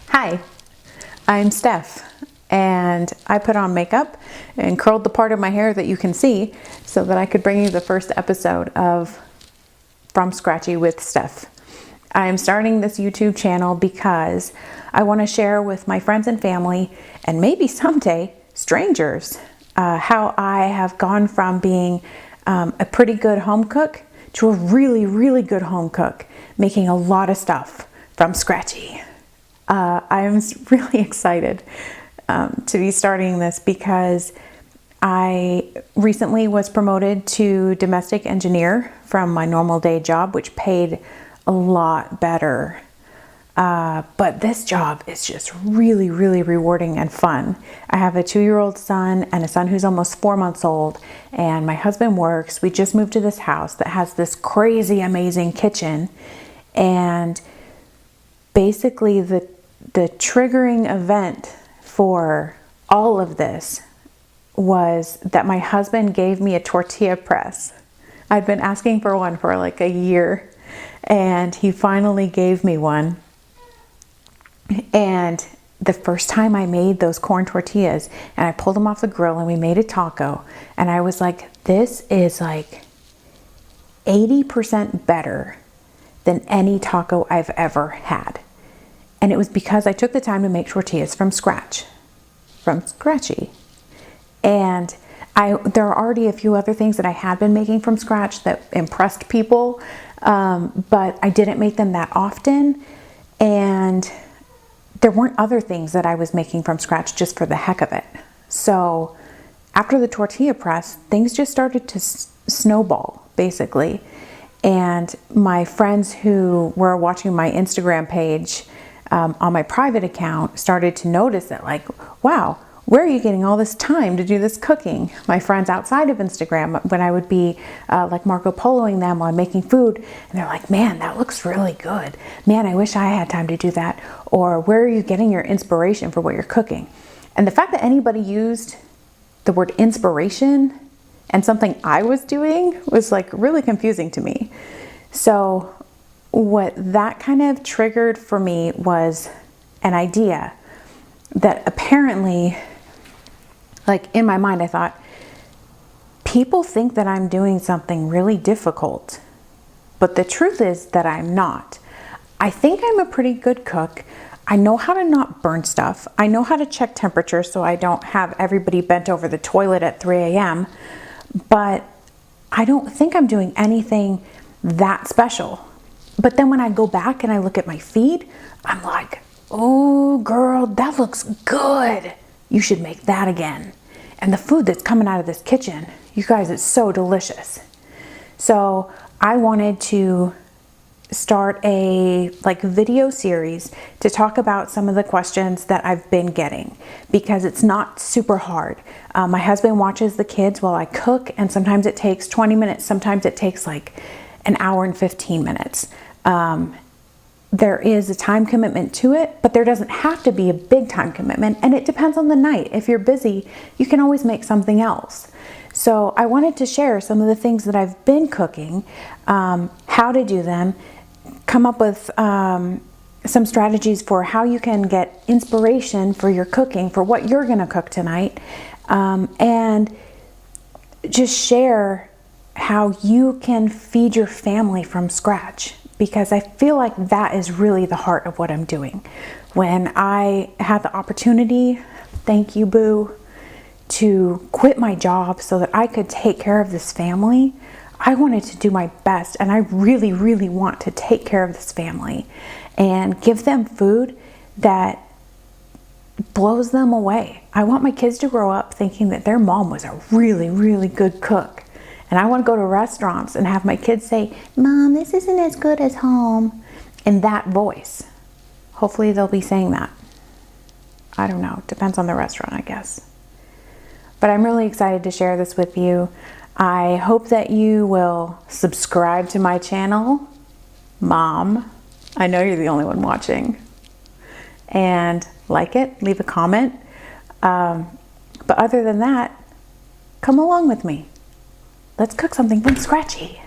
Hi, I'm Steph, and I put on makeup and curled the part of my hair that you can see so that I could bring you the first episode of From Scratchy with Steph. I am starting this YouTube channel because I want to share with my friends and family, and maybe someday strangers, how I have gone from being a pretty good home cook to a really good home cook, making a lot of stuff from scratchy. I'm really excited to be starting this because I recently was promoted to domestic engineer from my normal day job, which paid a lot better. But this job is just really rewarding and fun. I have a 2-year-old son and a son who's almost 4 months old, and my husband works. We just moved to this house that has this crazy amazing kitchen, and basically the triggering event for all of this was that my husband gave me a tortilla press. I'd been asking for one for like a year, and he finally gave me one. And the first time I made those corn tortillas and I pulled them off the grill and we made a taco, and I was like, this is like 80% better than any taco I've ever had. And it was because I took the time to make tortillas from scratchy. And there are already a few other things that I had been making from scratch that impressed people, but I didn't make them that often. And there weren't other things that I was making from scratch just for the heck of it. So after the tortilla press, things just started to snowball, basically. And my friends who were watching my Instagram page on my private account started to notice that, like, wow, where are you getting all this time to do this cooking? My friends outside of Instagram, when I would be like Marco Poloing them while I'm making food, and they're like, man, that looks really good. Man, I wish I had time to do that. Or where are you getting your inspiration for what you're cooking? And the fact that anybody used the word inspiration and something I was doing was like really confusing to me. So what that kind of triggered for me was an idea that apparently, like in my mind, I thought, people think that I'm doing something really difficult, but the truth is that I'm not. I think I'm a pretty good cook. I know how to not burn stuff. I know how to check temperature so I don't have everybody bent over the toilet at 3 a.m. But I don't think I'm doing anything that special. But then when I go back and I look at my feed, I'm like, oh girl, that looks good. You should make that again. And the food that's coming out of this kitchen, you guys, it's so delicious. So I wanted to start a video series to talk about some of the questions that I've been getting, because it's not super hard. My husband watches the kids while I cook, and sometimes it takes 20 minutes, sometimes it takes like an hour and 15 minutes. There is a time commitment to it, but there doesn't have to be a big time commitment, and it depends on the night. If you're busy, you can always make something else. So I wanted to share some of the things that I've been cooking, how to do them, come up with some strategies for how you can get inspiration for your cooking, for what you're gonna cook tonight, and just share how you can feed your family from scratch, because I feel like that is really the heart of what I'm doing. When I had the opportunity, thank you, Boo, to quit my job so that I could take care of this family, I wanted to do my best, and I really want to take care of this family and give them food that blows them away. I want my kids to grow up thinking that their mom was a really good cook. And I want to go to restaurants and have my kids say, Mom, this isn't as good as home, in that voice. Hopefully they'll be saying that. I don't know. Depends on the restaurant, I guess. But I'm really excited to share this with you. I hope that you will subscribe to my channel. Mom, I know you're the only one watching. And like it, leave a comment. But other than that, come along with me. Let's cook something from scratchy.